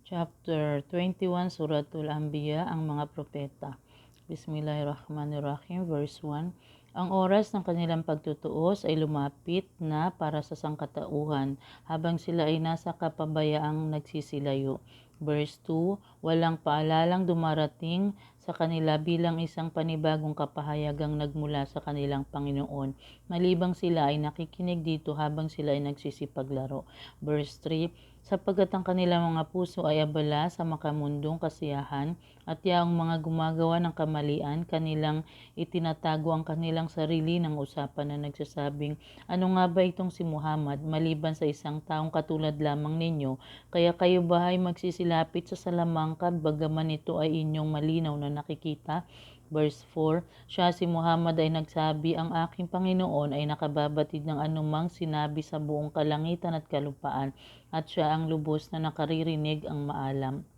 Chapter 21, Suratul Anbiya, ang mga propeta. Bismillahirrahmanirrahim, verse 1. Ang oras ng kanilang pagtutuos ay lumapit na para sa sangkatauhan, habang sila ay nasa kapabayaang nagsisilayo. Verse 2, walang paalalang dumarating sa kanila bilang isang panibagong kapahayagang nagmula sa kanilang Panginoon, malibang sila ay nakikinig dito habang sila ay nagsisipaglaro. Verse 3, sapagkat ang kanilang mga puso ay abala sa makamundong kasiyahan at yaong mga gumagawa ng kamalian, kanilang itinatago ang kanilang sarili ng usapan na nagsasabing, ano nga ba itong si Muhammad, maliban sa isang taong katulad lamang ninyo, kaya kayo ba ay magsisilapit sa salamangkad bagaman ito ay inyong malinaw na nakikita? Verse 4, siya si Muhammad ay nagsabi, ang aking Panginoon ay nakababatid ng anumang sinabi sa buong kalangitan at kalupaan, at siya ang lubos na nakaririnig ang maalam.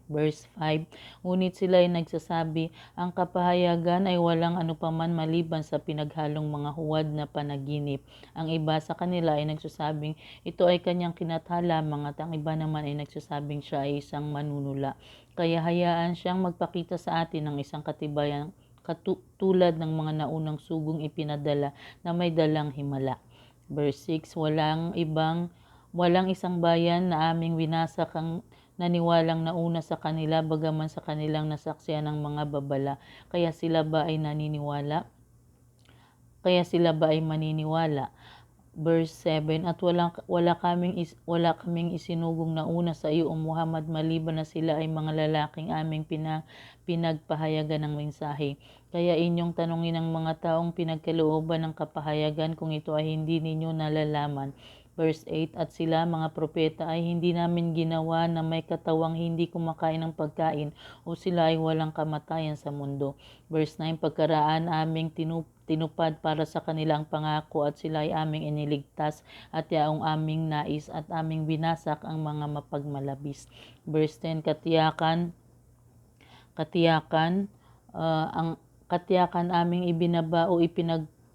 Verse 5, ngunit sila ay nagsasabi, ang kapahayagan ay walang anupaman maliban sa pinaghalong mga huwad na panaginip. Ang iba sa kanila ay nagsasabing, ito ay kanyang kinatha lamang, at ang iba naman ay nagsasabing siya ay isang manunula. Kaya hayaan siyang magpakita sa atin ng isang katibayan katulad ng mga naunang sugong ipinadala na may dalang himala. Verse 6, walang isang bayan na aming winasak ang naniwalang nauna sa kanila bagaman sa kanilang nasaksihan ng mga babala. Kaya sila ba ay maniniwala? Verse 7, at wala kaming isinugong nauna sa iyo, O Muhammad, maliban na sila ay mga lalaking aming pinagpahayagan ng mensahe. Kaya inyong tanungin ang mga taong pinagkalooban ng kapahayagan kung ito ay hindi ninyo nalalaman. Verse 8, at sila mga propeta ay hindi namin ginawa na may katawang hindi kumakain ng pagkain o sila ay walang kamatayan sa mundo. Verse 9, pagkaraan aming tinupad para sa kanilang pangako at sila ay aming iniligtas at yaong aming nais at aming binasak ang mga mapagmalabis. Verse 10, ang katiyakan aming ibinaba o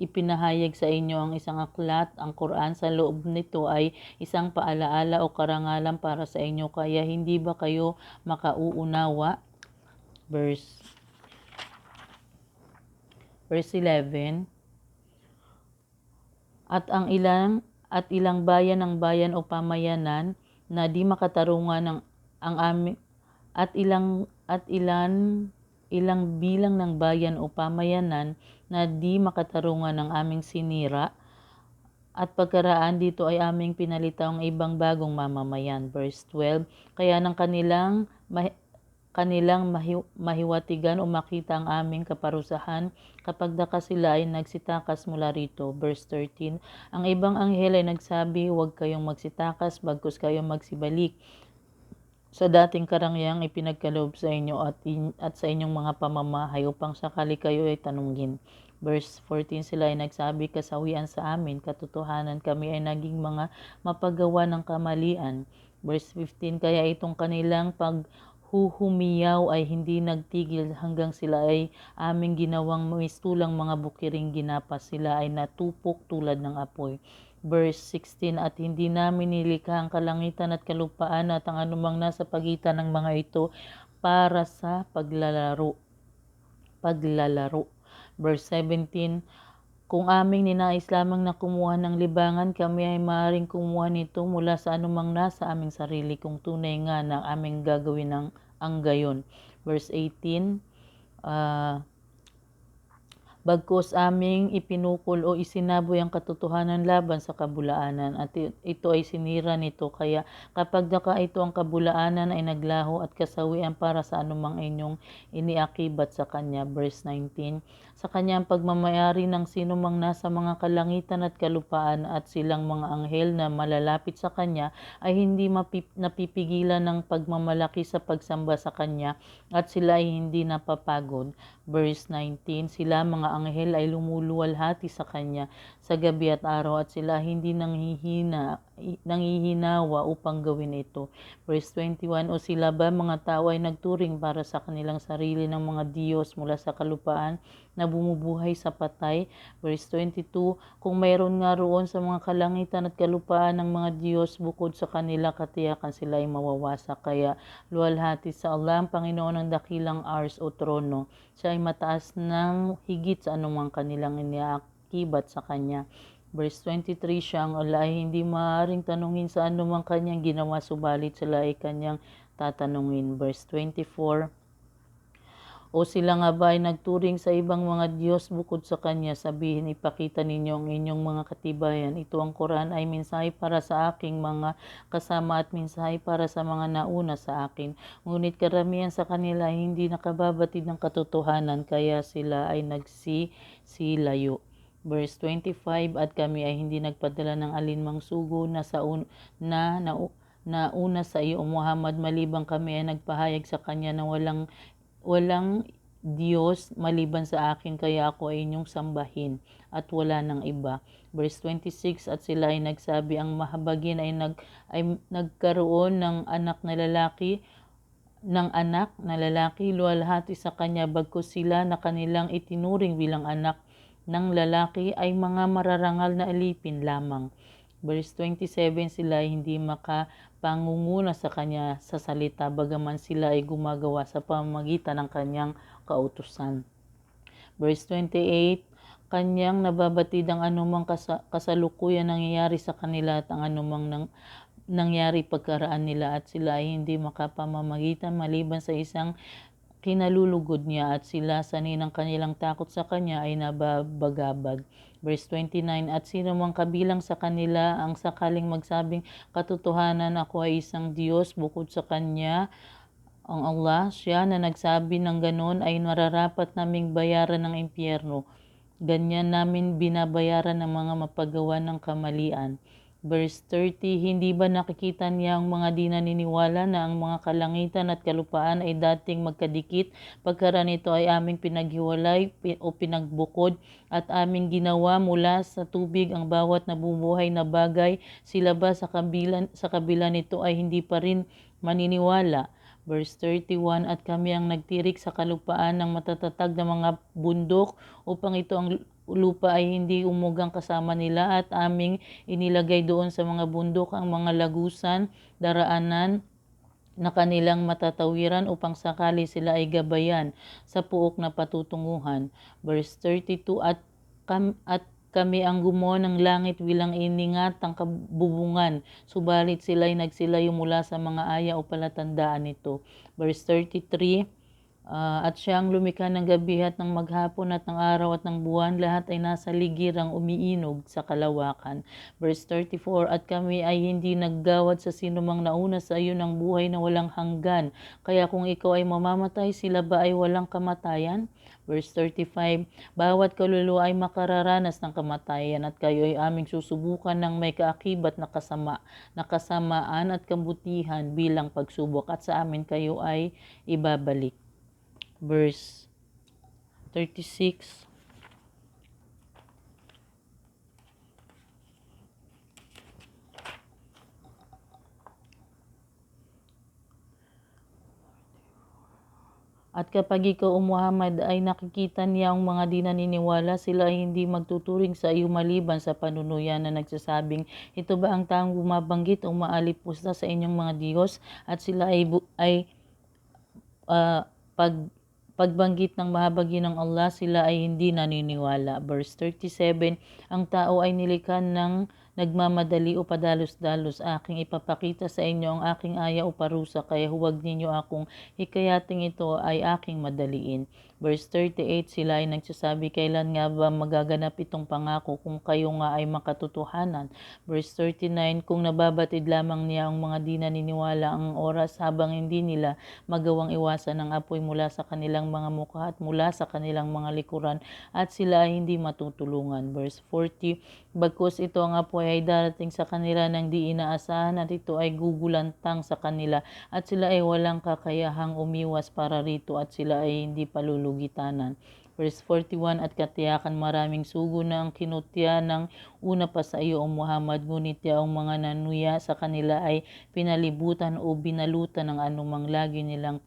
ipinahayag sa inyo ang isang aklat, ang Quran. Sa loob nito ay isang paalaala o karangalan para sa inyo, kaya hindi ba kayo makauunawa? Verse 11, at ilang bayan ng bayan o pamayanan na di makatarungan ilang bilang ng bayan o pamayanan na di makatarungan ng aming sinira, at pagkaraan dito ay aming pinalitaw ang ibang bagong mamamayan. Verse 12, kaya ng kanilang mahiwatigan o makita ang aming kaparusahan kapag sila ay nagsitakas mula rito. Verse 13, ang ibang anghel ay nagsabi, huwag kayong magsitakas bagkus kayong magsibalik sa dating karangyang ipinagkaloob sa inyo at sa inyong mga pamamahay upang sakali kayo ay tanungin. Verse 14, sila ay nagsabi, kasawian sa amin, katotohanan kami ay naging mga mapagawa ng kamalian. Verse 15, kaya itong kanilang paghuhumiyaw ay hindi nagtigil hanggang sila ay aming ginawang mistulang mga bukiring ginapas, sila ay natupok tulad ng apoy. Verse 16, at hindi namin nilikha ang kalangitan at kalupaan at ang anumang nasa pagitan ng mga ito para sa paglalaro. Verse 17, kung aming ninais lamang na kumuha ng libangan, kami ay maaaring kumuha nito mula sa anumang nasa aming sarili, kung tunay nga na aming gagawin ang gayon. Verse 18, bagkus aming ipinukol o isinaboy ang katotohanan laban sa kabulaanan, at ito ay sinira nito, kaya kapag ito ang kabulaanan ay naglaho at kasawian para sa anumang inyong iniakibat sa kanya. Verse 19, sa kanyang pagmamayari ng sinumang nasa mga kalangitan at kalupaan at silang mga anghel na malalapit sa kanya ay hindi napipigilan ng pagmamalaki sa pagsamba sa kanya, at sila ay hindi napapagod. Verse 19, sila mga anghel ay lumuluwalhati sa kanya sa gabi at araw, at sila hindi nanghihina nangihinawa upang gawin ito. Verse 21, o sila ba mga tao ay nagturing para sa kanilang sarili ng mga Diyos mula sa kalupaan na bumubuhay sa patay? Verse 22, kung mayroon nga roon sa mga kalangitan at kalupaan ng mga Diyos bukod sa kanila, katiyakan sila ay mawawasak. Kaya luwalhati sa Allah ang Panginoon ng dakilang ars o trono. Siya ay mataas ng higit sa anumang kanilang iniaakibat sa Kanya. Verse 23, siya ang Allah ay hindi maaaring tanungin sa anumang kanyang ginawa, subalit sila ay kanyang tatanungin. Verse 24, o sila nga ba ay nagturing sa ibang mga Diyos bukod sa Kanya? Sabihin, ipakita ninyo ang inyong mga katibayan. Ito ang Quran ay mensahe para sa aking mga kasama at mensahe para sa mga nauna sa akin. Ngunit karamihan sa kanila ay hindi nakababatid ng katotohanan, kaya sila ay nagsisilayo. Verse 25, at kami ay hindi nagpadala ng alinmang sugo na una sa iyo, Muhammad, malibang kami ay nagpahayag sa kanya na walang Diyos maliban sa akin, kaya ako ay inyong sambahin at wala ng iba. Verse 26, at sila ay nagsabi, ang mahabagin ay nagkaroon ng anak na lalaki, luwalhati sa kanya, bagkus sila na kanilang itinuring bilang anak ng lalaki ay mga mararangal na alipin lamang. Verse 27, sila ay hindi makapangunguna sa kanya sa salita, bagaman sila ay gumagawa sa pamamagitan ng kanyang kautusan. Verse 28, kanyang nababatid ang anumang kasalukuyan nangyayari sa kanila at ang anumang nangyari pagkaraan nila, at sila ay hindi makapamamagitan maliban sa isang kinalulugod niya, at sila sanay ng kanilang takot sa kanya ay nababagabag. Verse 29, at sino mang kabilang sa kanila ang sakaling magsabing, katotohanan ako ay isang Diyos bukod sa kanya, ang Allah, siya na nagsabi ng ganon ay nararapat naming bayaran ng impyerno. Ganyan namin binabayaran ng mga mapagawa ng kamalian. Verse 30, hindi ba nakikita niya ang mga di naniniwala na ang mga kalangitan at kalupaan ay dating magkadikit, pagkaraan ito ay aming pinaghiwalay o pinagbukod at aming ginawa mula sa tubig ang bawat nabubuhay na bagay? Sila ba sa kabila nito ay hindi pa rin maniniwala? Verse 31, at kami ang nagtirik sa kalupaan ng matatatag na mga bundok upang ito ang lupa ay hindi umugang kasama nila, at aming inilagay doon sa mga bundok ang mga lagusan, daraanan na kanilang matatawiran upang sakali sila ay gabayan sa puok na patutunguhan. Verse 32, at kami ang gumawa ng langit bilang iningatang kabubungan, subalit sila ay nagsilayo mula sa mga aya o palatandaan nito. Verse 33, at siya ang lumikha ng gabi at ng maghapon at ng araw at ng buwan, lahat ay nasa ligirang umiinog sa kalawakan. Verse 34, at kami ay hindi naggawad sa sinumang nauna sa iyo ng buhay na walang hanggan, kaya kung ikaw ay mamamatay, sila ba ay walang kamatayan? Verse 35, bawat kaluluwa ay makararanas ng kamatayan, at kayo ay aming susubukan ng may kaakibat na kasamaan at kabutihan bilang pagsubok, at sa amin kayo ay ibabalik. Verse 36, at kapag ikaw, Muhammad, ay nakikita niya ang mga di naniniwala, sila ay hindi magtuturing sa iyo maliban sa panunuyan na nagsasabing, ito ba ang taong bumabanggit o maalipusta sa inyong mga Diyos? At sila ay pagbanggit ng mahabagin ng Allah, sila ay hindi naniniwala. Verse 37, ang tao ay nilikha ng nagmamadali o padalos-dalos. Aking ipapakita sa inyo ang aking aya o parusa, kaya huwag ninyo akong hikayating ito ay aking madaliin. Verse 38, sila ay nagsasabi, kailan nga ba magaganap itong pangako kung kayo nga ay makatotohanan? Verse 39, kung nababatid lamang niya ang mga di naniniwala ang oras habang hindi nila magawang iwasan ng apoy mula sa kanilang mga mukha at mula sa kanilang mga likuran, at sila ay hindi matutulungan. Verse 40, bagkus ito ang apoy ay darating sa kanila ng di inaasahan, at ito ay gugulantang sa kanila, at sila ay walang kakayahang umiwas para rito, at sila ay hindi palulugitanan. Verse 41, at katiyakan maraming sugo na ang kinutya ng una pa sa iyo, O Muhammad, ngunit yaong mga nanuya sa kanila ay pinalibutan o binalutan ng anumang lagi nilang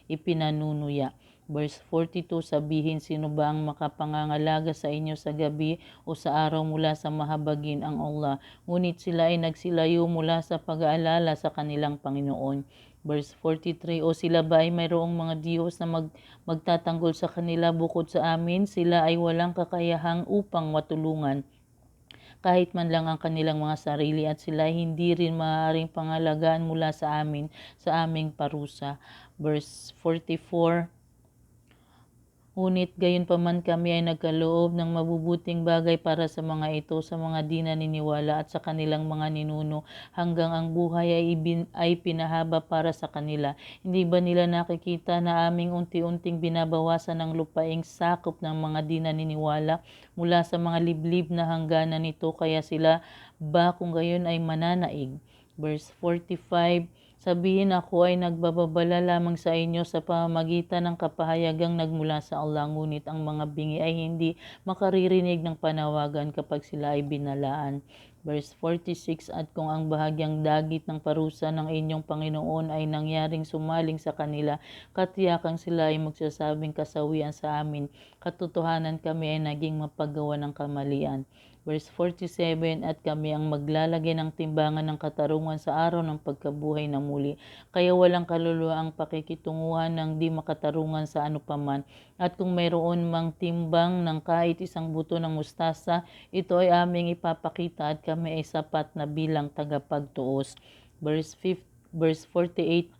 ipinanunuya. Verse 42, sabihin, sino ba ang makapangangalaga sa inyo sa gabi o sa araw mula sa mahabagin ang Allah? Ngunit sila ay nagsilayo mula sa pag-aalala sa kanilang Panginoon. Verse 43, o sila ba ay mayroong mga Diyos na magtatanggol sa kanila bukod sa amin? Sila ay walang kakayahang upang matulungan kahit man lang ang kanilang mga sarili, at sila ay hindi rin maaaring pangalagaan mula sa amin sa aming parusa. Verse 44, ngunit gayunpaman kami ay nagkaloob ng mabubuting bagay para sa mga ito, sa mga di naniniwala at sa kanilang mga ninuno, hanggang ang buhay ay pinahaba para sa kanila. Hindi ba nila nakikita na aming unti-unting binabawasan ng lupaing sakop ng mga di naniniwala mula sa mga liblib na hangganan nito, kaya sila ba kung gayon ay mananaig? Verse 45, sabihin, ako ay nagbababala lamang sa inyo sa pamamagitan ng kapahayagang nagmula sa Allah, ngunit ang mga bingi ay hindi makaririnig ng panawagan kapag sila ay binalaan. Verse 46, at kung ang bahagyang dagit ng parusa ng inyong Panginoon ay nangyaring sumaling sa kanila, katiyakang sila ay magsasabing, kasawian sa amin, katotohanan kami ay naging mapagawa ng kamalian. Verse 47, at kami ang maglalagay ng timbangan ng katarungan sa araw ng pagkabuhay na muli. Kaya walang kaluluwa ang pakikitunguhan ng di makatarungan sa anupaman. At kung mayroon mang timbang ng kahit isang buto ng mustasa, ito ay aming ipapakita at kami ay sapat na bilang tagapagtuos. Verse 48,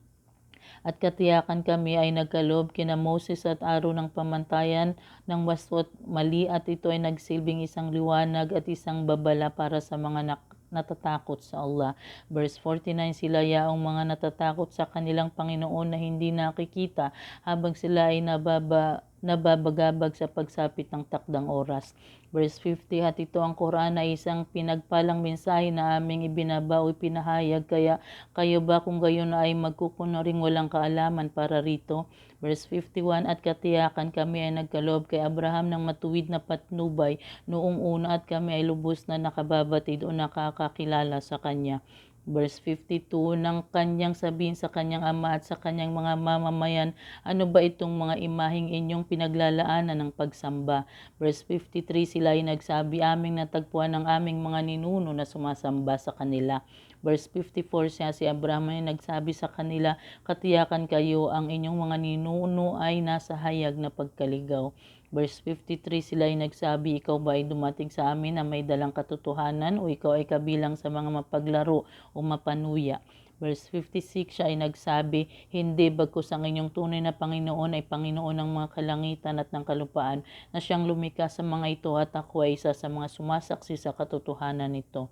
at katiyakan kami ay nagkaloob kina Moses at Aaron ng pamantayan ng waswat mali, at ito ay nagsilbing isang liwanag at isang babala para sa mga natatakot sa Allah. Verse 49, sila yaong mga natatakot sa kanilang Panginoon na hindi nakikita habang sila ay nababagabag sa pagsapit ng takdang oras. Verse 50, at ito ang Quran ay isang pinagpalang mensahe na aming ibinaba o pinahayag, kaya kayo ba kung gayon ay magkukuno ring walang kaalaman para rito? Verse 51, at katiyakan kami ay nagkaloob kay Abraham ng matuwid na patnubay noong una, at kami ay lubos na nakababatid o nakakakilala sa kanya. Verse 52, nang kanyang sabihin sa kanyang ama at sa kanyang mga mamamayan, ano ba itong mga imaheng inyong pinaglalaanan ng pagsamba? Verse 53, sila ay nagsabi, aming natagpuan ng aming mga ninuno na sumasamba sa kanila. Verse 54, si Abraham ay nagsabi sa kanila, katiyakan kayo, ang inyong mga ninuno ay nasa hayag na pagkaligaw. Verse 53, sila ay nagsabi, ikaw ba ay dumating sa amin na may dalang katotohanan, o ikaw ay kabilang sa mga mapaglaro o mapanuya? Verse 56, siya ay nagsabi, hindi, bagkus ang inyong tunay na Panginoon ay Panginoon ng mga kalangitan at ng kalupaan, na siyang lumikha sa mga ito, at ako ay isa sa mga sumasaksi sa katotohanan nito.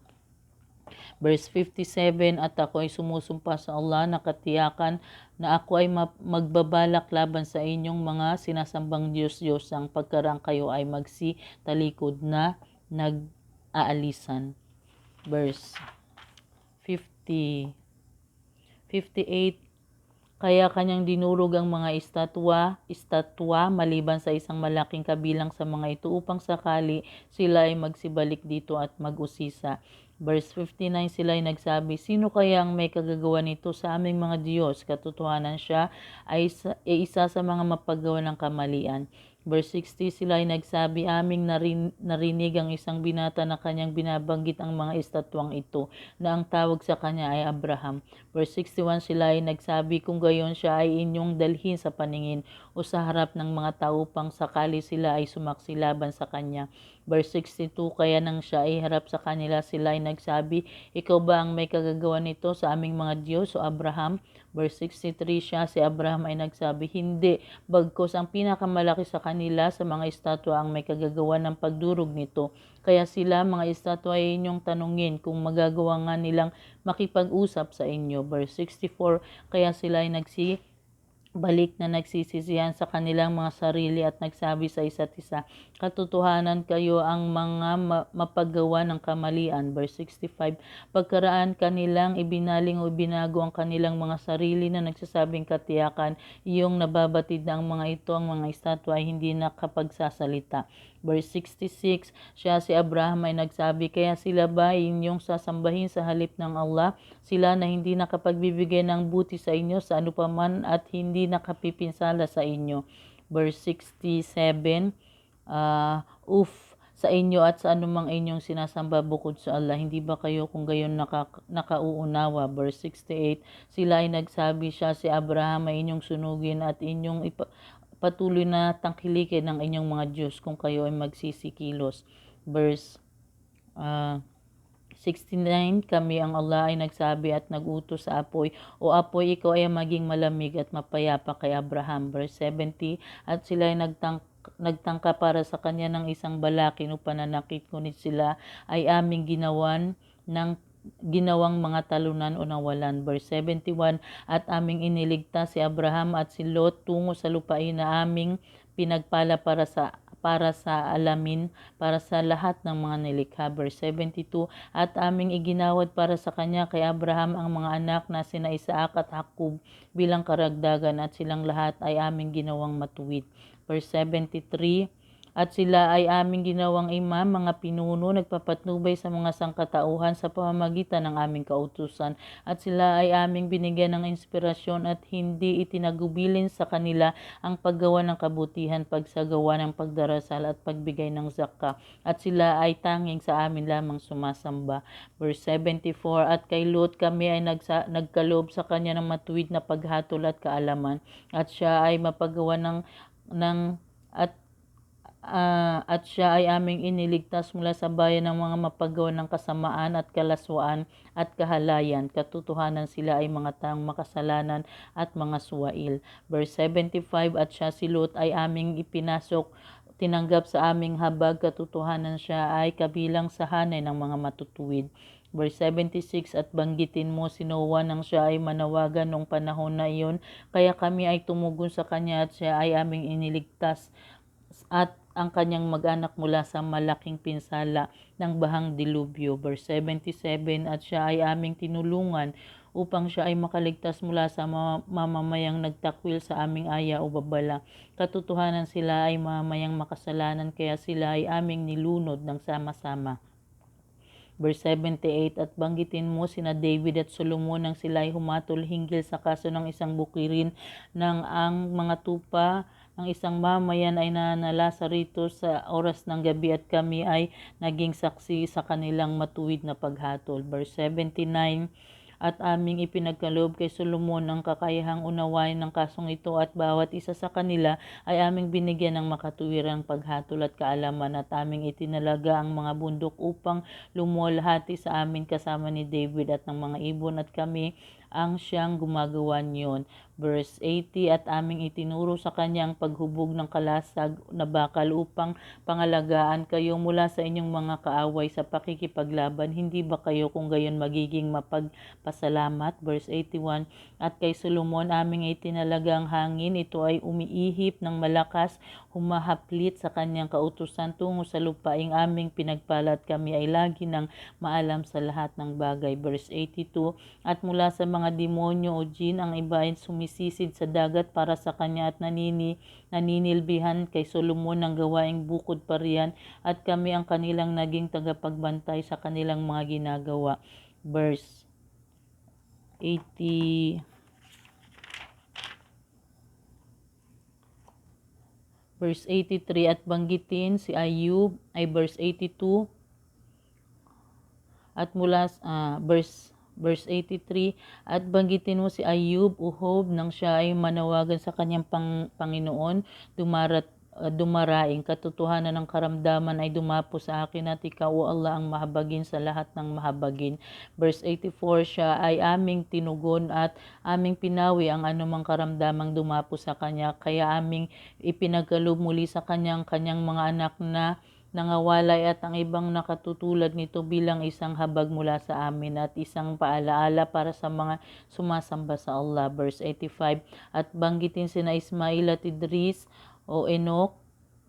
Verse 57, at ako ay sumusumpa sa Allah na katiyakan na ako ay magbabalak laban sa inyong mga sinasambang Diyos-Diyosang pagkarang kayo ay magsitalikod na nag-aalisan. Verse 58, kaya kanyang dinurog ang mga estatwa maliban sa isang malaking kabilang sa mga ito, upang sakali sila ay magsibalik dito at mag-usisa. Verse 59, sila ay nagsabi, sino kaya ang may kagagawa nito sa aming mga Diyos? Katotohanan siya ay isa sa mga mapagawa ng kamalian. Verse 60, sila ay nagsabi, aming narinig ang isang binata na kanyang binabanggit ang mga estatwang ito, na ang tawag sa kanya ay Abraham. Verse 61, sila ay nagsabi, kung gayon siya ay inyong dalhin sa paningin o sa harap ng mga tao upang sakali sila ay sumaksi laban sa kanya. Verse 62, kaya nang siya ay harap sa kanila, sila ay nagsabi, ikaw ba ang may kagagawa nito sa aming mga Diyos, o Abraham? Verse 63, si Abraham ay nagsabi, hindi, bagkus ang pinakamalaki sa kanila sa mga estatwa ang may kagagawa ng pagdurog nito. Kaya sila, mga estatwa, ay inyong tanungin kung magagawa nga nilang makipag-usap sa inyo. Verse 64, kaya sila ay balik na nagsisisihan sa kanilang mga sarili at nagsabi sa isa't isa, katotohanan kayo ang mga mapagawa ng kamalian. Verse 65, pagkaraan kanilang ibinaling o ibinago ang kanilang mga sarili na nagsasabing katiyakan, iyong nababatid na ang mga ito, ang mga estatwa ay hindi nakapagsasalita. Verse 66, siya si Abraham ay nagsabi, kaya sila ba inyong sasambahin sa halip ng Allah? Sila na hindi nakapagbibigay ng buti sa inyo sa anupaman at hindi nakapipinsala sa inyo. Verse 67, sa inyo at sa anumang inyong sinasamba bukod sa Allah, hindi ba kayo kung gayon nakauunawa? Verse 68, sila ay nagsabi, siya si Abraham ay inyong sunugin at inyong patuloy na tangkilikin ng inyong mga Diyos kung kayo ay magsisikilos. Verse 69, kami ang Allah ay nagsabi at nagutos sa apoy, o apoy, ikaw ay maging malamig at mapayapa kay Abraham. Verse 70, at sila ay nagtangka para sa kanya ng isang balakin o pananakit, ngunit sila ay aming ginawang mga talunan o nawalan. Verse 71, at aming iniligtas si Abraham at si Lot tungo sa lupain na aming pinagpala para sa alamin, para sa lahat ng mga nilikha. Verse 72, at aming iginawad para sa kanya kay Abraham ang mga anak na sina Isaac at Jacob bilang karagdagan, at silang lahat ay aming ginawang matuwid. Verse 73, at sila ay aming ginawang imam, mga pinuno, nagpapatnubay sa mga sangkatauhan sa pamamagitan ng aming kautusan. At sila ay aming binigyan ng inspirasyon at hindi itinagubilin sa kanila ang paggawa ng kabutihan, pagsagawa ng pagdarasal at pagbigay ng zakka. At sila ay tanging sa amin lamang sumasamba. Verse 74, at kay Lot kami ay nagkaloob sa kanya ng matuwid na paghatol at kaalaman. At siya ay mapagawa at siya ay aming iniligtas mula sa bayan ng mga mapagawa ng kasamaan at kalaswaan at kahalayan. Katotohanan sila ay mga taong makasalanan at mga suwail. Verse 75, at siya si Lot ay aming tinanggap sa aming habag. Katotohanan siya ay kabilang sa hanay ng mga matutuwid. Verse 76, at banggitin mo si Noah nang siya ay manawagan noong panahon na iyon, kaya kami ay tumugon sa kanya at siya ay aming iniligtas at ang kanyang mag-anak mula sa malaking pinsala ng bahang dilubyo. Verse 77, at siya ay aming tinulungan upang siya ay makaligtas mula sa mamamayang nagtakwil sa aming aya o babala. Katotohanan sila ay mamamayang makasalanan, kaya sila ay aming nilunod ng sama-sama. Verse 78, at banggitin mo sina David at Solomon nang sila ay humatol hinggil sa kaso ng isang bukirin ng ang mga tupa ng isang mamayan ay nanalasa rito sa oras ng gabi, at kami ay naging saksi sa kanilang matuwid na paghatol. Verse 79, at aming ipinagkaloob kay Solomon ang kakayahang unawain ng kasong ito, at bawat isa sa kanila ay aming binigyan ng makatuwirang paghatol at kaalaman, at aming itinalaga ang mga bundok upang lumuwalhati sa amin kasama ni David at ng mga ibon, at kami ang siyang gumagawa niyon. Verse 80, at aming itinuro sa kanya ang paghubog ng kalasag na bakal upang pangalagaan kayo mula sa inyong mga kaaway sa pakikipaglaban. Hindi ba kayo kung gayon magiging mapagpasalamat? Verse 81, at kay Solomon aming itinalaga ang hangin, ito ay umiihip ng malakas, humahaplit sa kanyang kautusan tungo sa lupaing aming pinagpala, at kami ay lagi ng maalam sa lahat ng bagay. Verse 82, at mula sa mga demonyo o jin ang iba ay sumisisid sa dagat para sa kanya, at naninilbihan kay Solomon ng gawaing bukod pa riyan, at kami ang kanilang naging tagapagbantay sa kanilang mga ginagawa. Verse 80, Verse 83, at banggitin si Ayub ay verse 82, at mula verse 83, at banggitin mo si Ayub, Uhob, nang siya ay manawagan sa kanyang Panginoon, dumaraing. Katotohanan ng karamdaman ay dumapo sa akin, at ikaw, O Allah, ang mahabagin sa lahat ng mahabagin. Verse 84, siya ay aming tinugon at aming pinawi ang anumang karamdamang dumapo sa kanya, kaya aming ipinagkaloob muli sa kanyang mga anak na nangawalay at ang ibang nakatutulad nito bilang isang habag mula sa amin at isang paalaala para sa mga sumasamba sa Allah. Verse 85, at banggitin sina Ismail at Idris o Enoch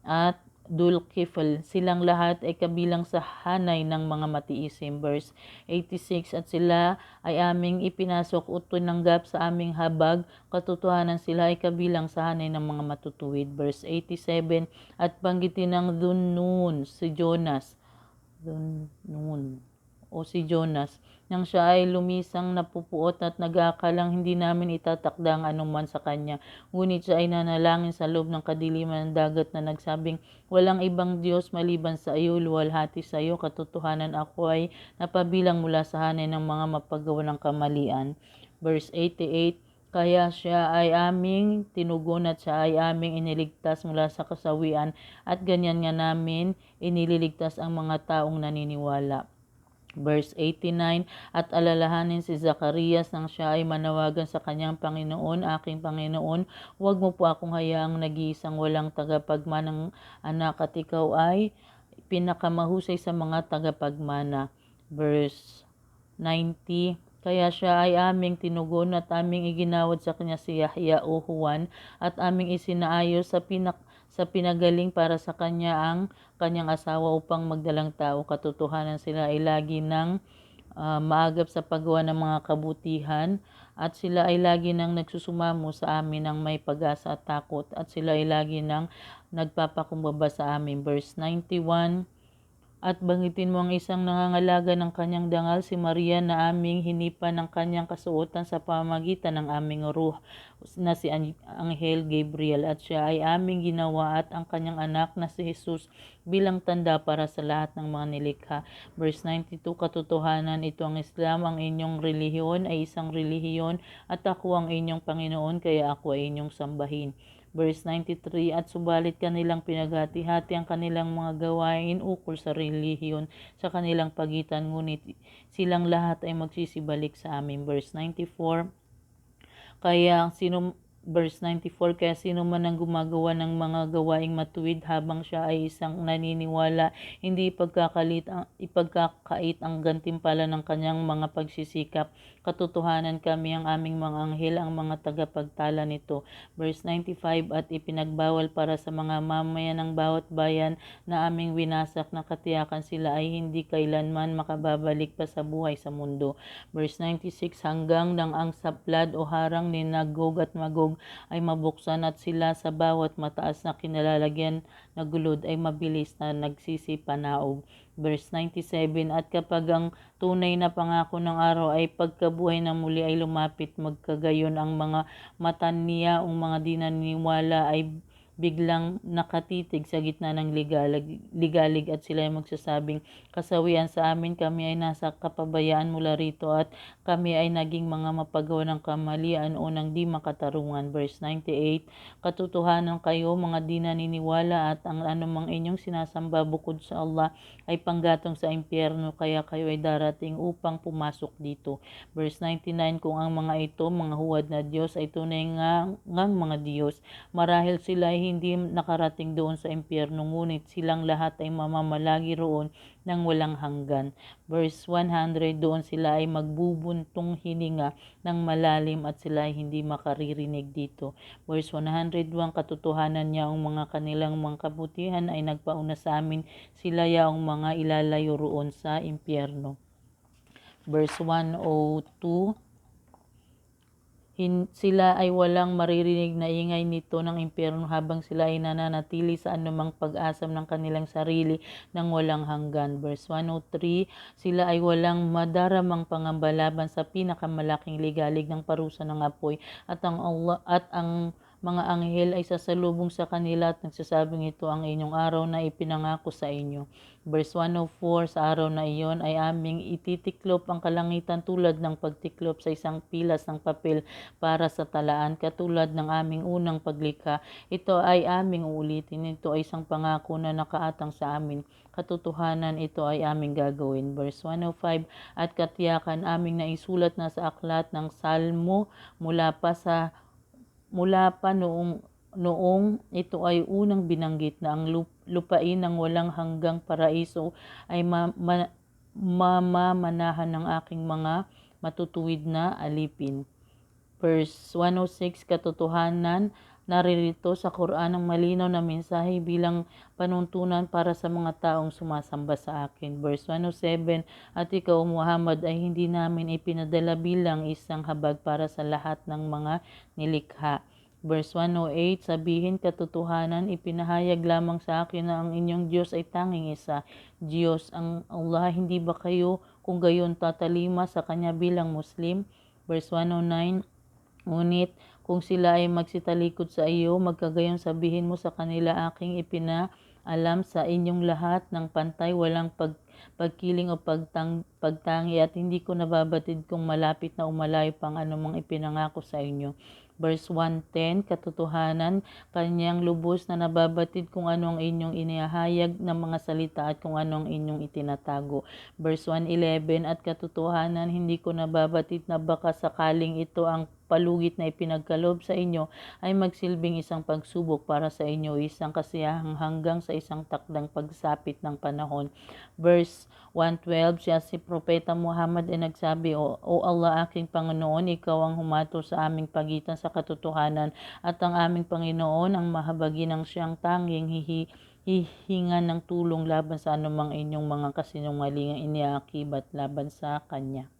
at Dulkifl. Silang lahat ay kabilang sa hanay ng mga matiisim. Verse 86, at sila ay aming ipinasok o tinanggap sa aming habag. Katotohanan sila ay kabilang sa hanay ng mga matutuwid. Verse 87, at banggitin ng Dunnun, si Jonas. Dunnun o si Jonas, nang siya ay lumisang napupuot at nag-aakalang hindi namin itatakda ang anuman sa kanya. Ngunit siya ay nanalangin sa loob ng kadiliman ng dagat na nagsabing, walang ibang Diyos maliban sa iyo, luwalhati sa iyo, katotohanan ako ay napabilang mula sa hanay ng mga mapagawa ng kamalian. Verse 88, kaya siya ay aming tinugon at siya ay aming iniligtas mula sa kasawian at ganyan nga namin inililigtas ang mga taong naniniwala. Verse 89, at alalahanin si Zacarias nang siya ay manawagan sa kanyang Panginoon, aking Panginoon, huwag mo po akong hayaang nag-iisang walang tagapagmanang anak at ikaw ay pinakamahusay sa mga tagapagmana. Verse 90, kaya siya ay aming tinugon at aming iginawad sa kanya si Yahya o Juan at aming isinaayos sa pinagaling para sa kanya ang kanyang asawa upang magdalang tao. Katotohanan sila ay lagi ng maagap sa paggawa ng mga kabutihan at sila ay lagi nang nagsusumamo sa amin ng may pag-asa at takot at sila ay lagi nang nagpapakumbaba sa amin. Verse 91, at banggitin mo ang isang nangangalaga ng kanyang dangal, si Maria na aming hinipan ng kanyang kasuotan sa pamamagitan ng aming ruh na si Anghel Gabriel, at siya ay aming ginawa at ang kanyang anak na si Jesus bilang tanda para sa lahat ng mga nilikha. Verse 92, katotohanan ito ang Islam, ang inyong relihiyon ay isang relihiyon at ako ang inyong Panginoon, kaya ako ay inyong sambahin. Verse 93, at subalit kanilang pinaghati-hati ang kanilang mga gawain ukol sa relihiyon sa kanilang pagitan, ngunit silang lahat ay magsisibalik sa amin. Verse 94, kaya sino man ang gumagawa ng mga gawaing matuwid habang siya ay isang naniniwala, hindi ipagkakait ang gantimpala ng kanyang mga pagsisikap. Katotohanan kami ang aming mga anghel ang mga tagapagtala nito. Verse 95, at ipinagbawal para sa mga mamayan ng bawat bayan na aming winasak na katiyakan sila ay hindi kailanman makababalik pa sa buhay sa mundo. Verse 96, hanggang nang ang saplad o harang ni Gog at Magog ay mabuksan at sila sa bawat mataas na kinalalagyan na gulod ay mabilis na nagsisipanaog. Verse 97, at kapag ang tunay na pangako ng araw ay pagkabuhay na muli ay lumapit, magkagayon ang mga mata niya o mga di naniniwala ay biglang nakatitig sa gitna ng ligalig at sila ay magsasabing, kasawian sa amin, kami ay nasa kapabayaan mula rito at kami ay naging mga mapagawa ng kamalian o ng di makatarungan. Verse 98, katotohanan kayo mga di naniniwala at ang anumang inyong sinasamba bukod sa Allah ay panggatong sa impyerno, kaya kayo ay darating upang pumasok dito. Verse 99, kung ang mga ito, mga huwad na Diyos, ay tunay ngang mga Diyos, marahil sila ay hindi nakarating doon sa impyerno, ngunit silang lahat ay mamamalagi roon ng walang hanggan. Verse 100, doon sila ay magbubuntong hininga ng malalim at sila ay hindi makaririnig dito. Verse 101, katotohanan niya ang mga kanilang mga kabutihan ay nagpauna sa amin, sila yaong mga ilalayo roon sa impyerno. Verse 102, sila ay walang maririnig na ingay nito ng impyerno habang sila ay nananatili sa anumang pag-asam ng kanilang sarili ng walang hanggan. Verse 103, sila ay walang madaramang pangamba laban sa pinakamalaking ligalig ng parusa ng apoy at ang mga anghel ay sasalubong sa kanila at nagsasabing, ito ang inyong araw na ipinangako sa inyo. Verse 104, sa araw na iyon ay aming ititiklop ang kalangitan tulad ng pagtiklop sa isang pilas ng papel para sa talaan, katulad ng aming unang paglikha. Ito ay aming uulitin. Ito ay isang pangako na nakaatang sa amin. Katotohanan, ito ay aming gagawin. Verse 105, at katiyakan aming naisulat na sa aklat ng Salmo mula pa noong noong ito ay unang binanggit na ang lupain ng walang hanggang paraiso ay mamamanahan ng aking mga matutuwid na alipin. Verse 106, katotohanan, naririto sa Quran ang malinaw na mensahe bilang panuntunan para sa mga taong sumasamba sa akin. Verse 107, at ikaw Muhammad ay hindi namin ipinadala bilang isang habag para sa lahat ng mga nilikha. Verse 108, sabihin katotohanan, ipinahayag lamang sa akin na ang inyong Diyos ay tanging isa, Diyos ang Allah, hindi ba kayo kung gayon tatalima sa Kanya bilang Muslim? Verse 109, ngunit kung sila ay magsitalikod sa iyo, magkagayon sabihin mo sa kanila, aking ipinaalam sa inyong lahat ng pantay, walang pagkiling o pagtangi, at hindi ko nababatid kung malapit na umalayo pang anumang ipinangako sa inyo. Verse 110, katotohanan, kanyang lubos na nababatid kung ano ang inyong inihahayag ng mga salita at kung ano ang inyong itinatago. Verse 111, at katotohanan, hindi ko nababatid na baka sakaling ito ang palugit na ipinagkaloob sa inyo ay magsilbing isang pagsubok para sa inyo, isang kasiyahang hanggang sa isang takdang pagsapit ng panahon. Verse 112, siya si Propeta Muhammad ay nagsabi, O Allah, aking Panginoon, ikaw ang humato sa aming pagitan sa katotohanan at ang aming Panginoon ang mahabagi ng siyang tanging hihingan ng tulong laban sa anumang inyong mga kasinungalingang iniaakibat laban sa Kanya.